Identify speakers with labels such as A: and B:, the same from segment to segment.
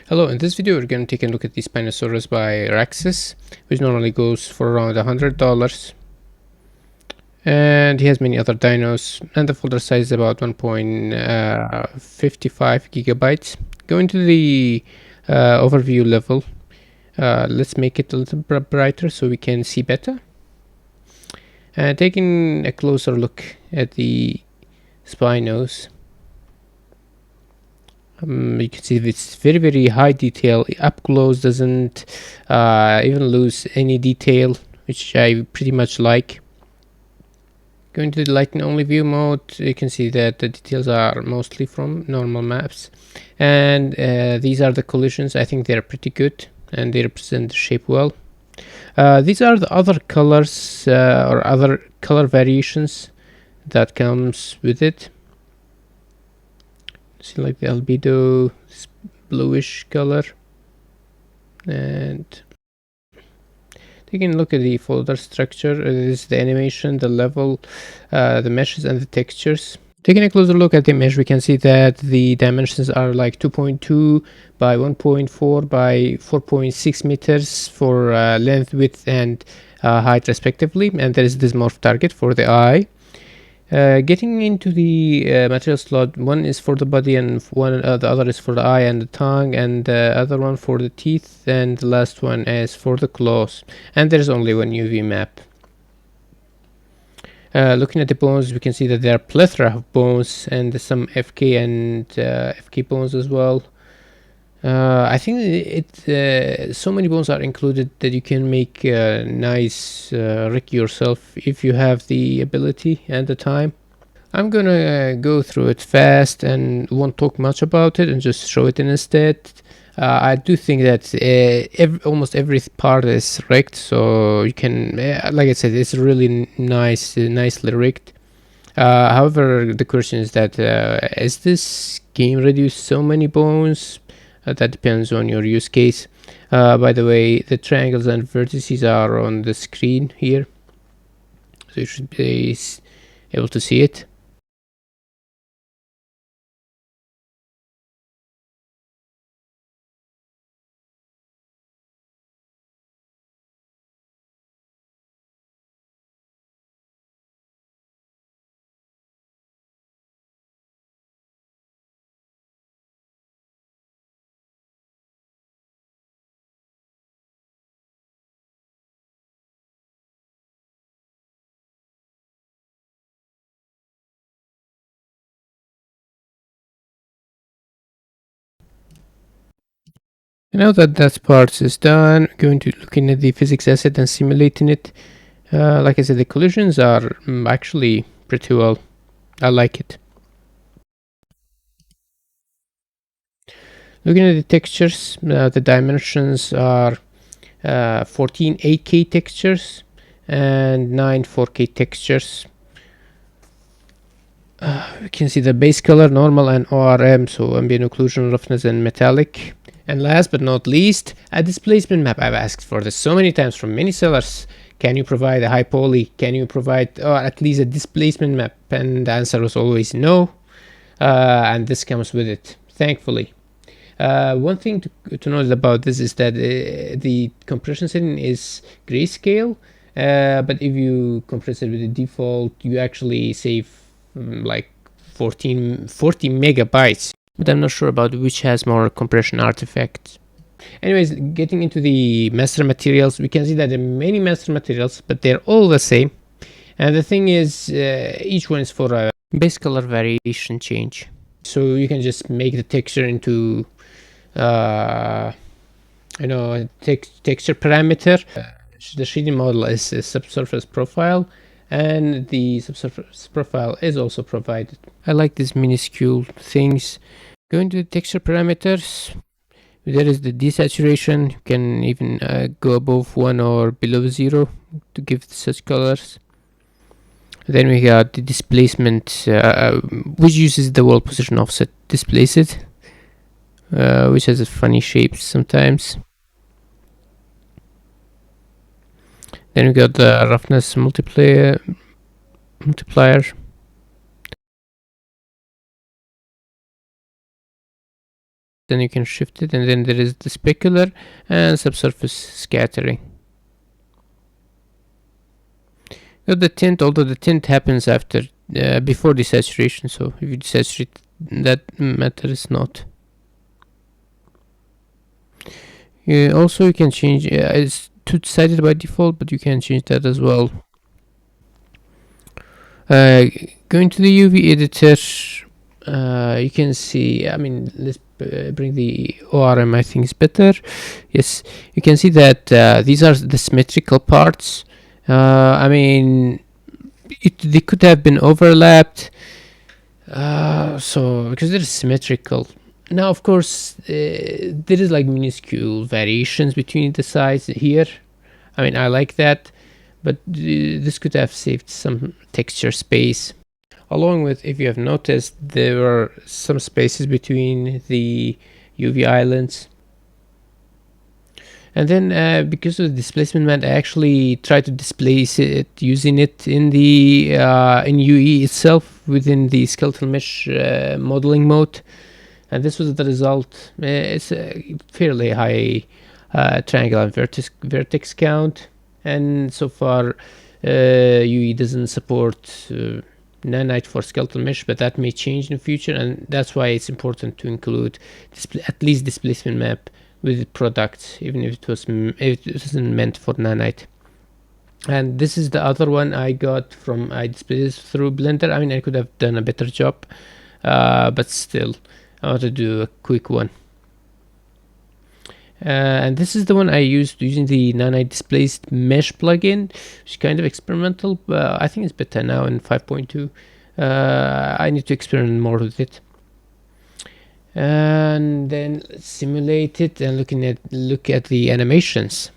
A: Hello, in this video we're going to take a look at the Spinosaurus by Vertices, which normally goes for around $100. And he has many other dinos, and the folder size is about 1.55 gigabytes. Going to the overview level, let's make it a little brighter so we can see better. Taking a closer look at the Spinos. You can see it's very high detail. Up close doesn't even lose any detail, which I pretty much like. Going to the lighting only view mode, you can see that the details are mostly from normal maps, and these are the collisions. I think they're pretty good and they represent the shape well. These are the other colors or other color variations that comes with it. See, like the albedo, this bluish color, and taking a look at the folder structure. This is the animation, the level, the meshes, and the textures. Taking a closer look at the mesh, we can see that the dimensions are like 2.2 by 1.4 by 4.6 meters for length, width, and height respectively, and there is this morph target for the eye. Getting into the material slot, one is for the body and the other is for the eye and the tongue, and the other one for the teeth, and the last one is for the claws, and there's only one UV map. Looking at the bones, we can see that there are plethora of bones and some FK and FK bones as well. I think so many bones are included that you can make a nice rig yourself if you have the ability and the time. I'm gonna go through it fast and won't talk much about it and just show it instead. I do think that almost every part is rigged, so you can, like I said, it's really nicely rigged. However, the question is that is this game reduced so many bones? That depends on your use case. By the way, the triangles and vertices are on the screen here, so you should be able to see it. Now that that part is done, going to looking at the physics asset and simulating it. Like I said, the collisions are actually pretty well. I like it. Looking at the textures, the dimensions are 14 8K textures and 9 4K textures. We can see the base color, normal, and ORM, so ambient occlusion, roughness, and metallic. And last but not least, a displacement map. I've asked for this so many times from many sellers. Can you provide a high poly? Can you provide at least a displacement map? And the answer was always no. And this comes with it, thankfully. One thing to note about this is that the compression setting is grayscale, but if you compress it with the default, you actually save like 40 megabytes. But I'm not sure about which has more compression artifacts. Anyways, getting into the master materials, we can see that there are many master materials, but they're all the same. And the thing is, each one is for a base color variation change. So you can just make the texture into texture parameter. The 3D model is a subsurface profile, and the subsurface profile is also provided. I like these minuscule things. Going to the texture parameters, there is the desaturation. You can even go above 1 or below 0 to give such colors. Then we got the displacement, which uses the wall position offset displaced, which has a funny shapes sometimes. Then we got the roughness multiplier. then you can shift it, and then there is the specular and subsurface scattering. The tint, although the tint happens after before desaturation, so if you desaturate, that matters not. Also, you can change. It's two-sided by default, but you can change that as well. Going to the UV editor, you can see. I mean, let's bring the ORM. I think is better. Yes, you can see that these are the symmetrical parts. I mean, they could have been overlapped. So because they're symmetrical. Now, of course, there is like minuscule variations between the sides here. I mean, I like that, but this could have saved some texture space. Along with, if you have noticed, there were some spaces between the UV islands. And then because of the displacement map, I actually tried to displace it using it in the in UE itself within the skeletal mesh modeling mode. And this was the result. It's a fairly high triangle and vertex count, and so far UE doesn't support nanite for skeletal mesh, but that may change in the future, and that's why it's important to include at least displacement map with products, even if it wasn't meant for nanite. And this is the other one I got from I displayed this through Blender. I mean, I could have done a better job, but still, I want to do a quick one. And this is the one I used using the nanite displaced mesh plugin, which is kind of experimental. I think it's better now in 5.2. I need to experiment more with it. And then simulate it and look at the animations.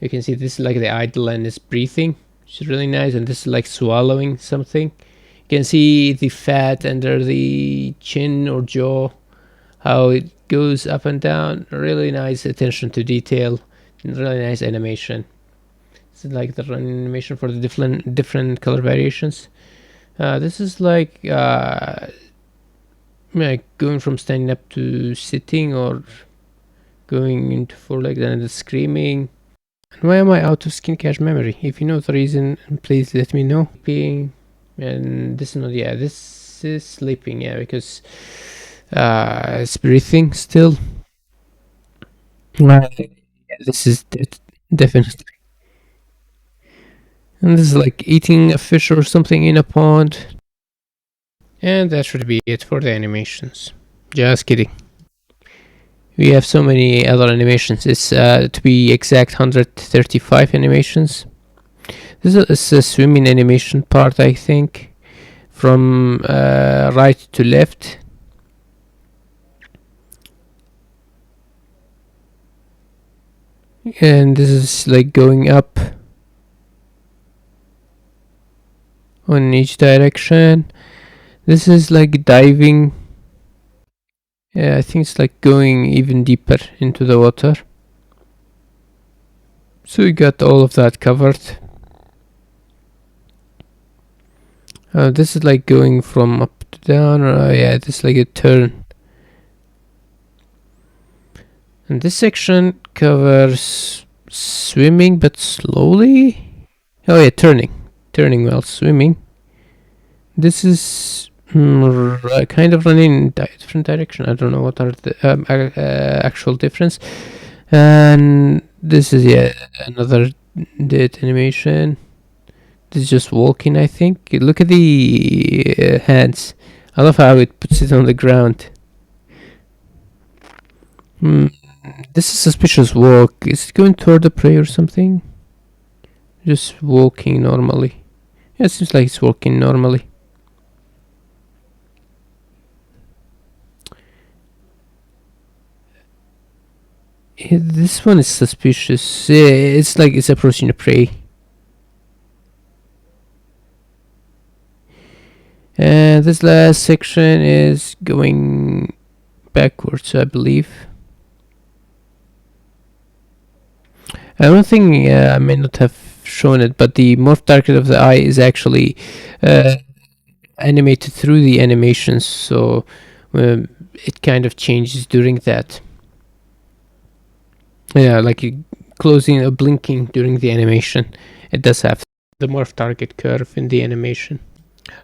A: You can see this is like the idle and it's breathing, which is really nice, and this is like swallowing something. You can see the fat under the chin or jaw, how it goes up and down. Really nice attention to detail and really nice animation. This is like the run animation for the different color variations. This is like going from standing up to sitting, or going into four-legged and the screaming. And why am I out of skin cache memory? If you know the reason, please let me know. And this is not, yeah, this is sleeping, yeah, because it's breathing still. Yeah, this is definitely. And this is like eating a fish or something in a pond. And that should be it for the animations. Just kidding. We have so many other animations. It's to be exact 135 animations. This is a swimming animation part, I think, from right to left. And this is like going up on each direction. This is like diving. Yeah, I think it's like going even deeper into the water. So we got all of that covered. This is like going from up to down. Yeah, this is like a turn. And this section covers swimming, but slowly. Oh yeah, turning while swimming. This is kind of running in different direction. I don't know what are the actual difference. And this is, yeah, another dead animation. This is just walking, I think. Look at the hands. I love how it puts it on the ground. This is suspicious walk. Is it going toward the prey or something? Just walking normally. Yeah, it seems like it's walking normally. Yeah, this one is suspicious. Yeah, it's like it's approaching the prey. And this last section is going backwards, I believe. I don't think I may not have shown it, but the morph target of the eye is actually animated through the animations. So it kind of changes during that. Yeah, like closing or blinking during the animation. It does have the morph target curve in the animation.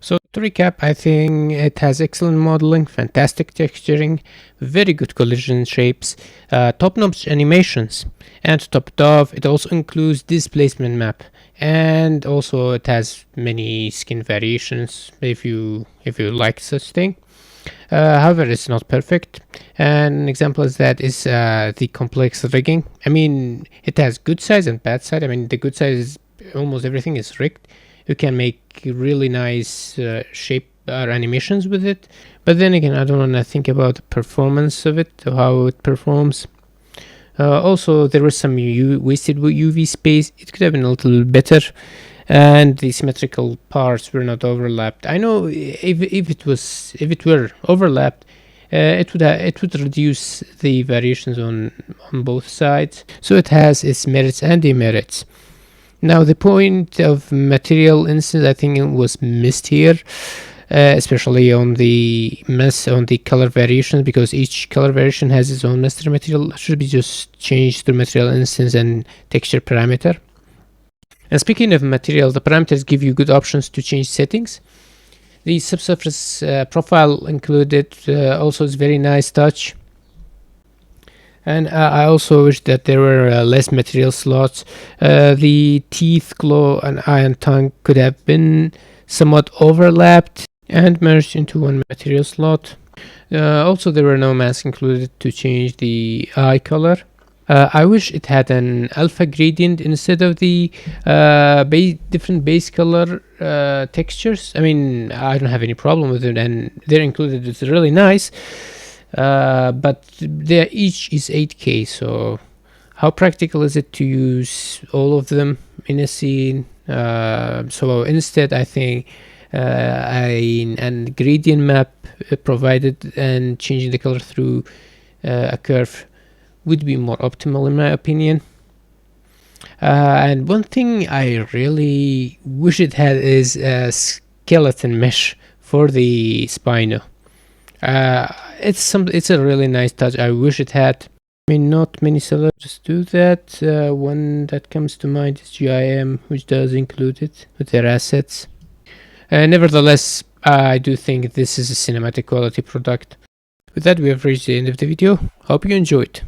A: So to recap, I think it has excellent modeling, fantastic texturing, very good collision shapes, top-notch animations, and to top it off, it also includes displacement map, and also it has many skin variations if you like such thing. However, it's not perfect. And an example is the complex rigging. I mean, it has good size and bad side. I mean, the good side is almost everything is rigged. You can make really nice shape or animations with it. But then again, I don't want to think about the performance of it, or how it performs. Also, there was some wasted UV space. It could have been a little better. And the symmetrical parts were not overlapped. I know if it were overlapped, it would reduce the variations on both sides. So it has its merits and demerits. Now the point of material instance, I think it was missed here, especially on the color variations, because each color variation has its own master material. It should be just changed to material instance and texture parameter. And speaking of material, the parameters give you good options to change settings. The subsurface profile included also is very nice touch. And I also wish that there were less material slots. The teeth, claw, and eye and tongue could have been somewhat overlapped and merged into one material slot. Also, there were no masks included to change the eye color. I wish it had an alpha gradient instead of the different base color textures. I mean, I don't have any problem with it, and they're included. It's really nice. But each is 8K, so how practical is it to use all of them in a scene? So instead, I think a gradient map provided and changing the color through a curve would be more optimal in my opinion. And one thing I really wish it had is a skeleton mesh for the Spino. It's a really nice touch. I wish it had. I mean, not many sellers do that. One that comes to mind is GIM, which does include it with their assets. Nevertheless, I do think this is a cinematic quality product. With that, we have reached the end of the video. Hope you enjoyed.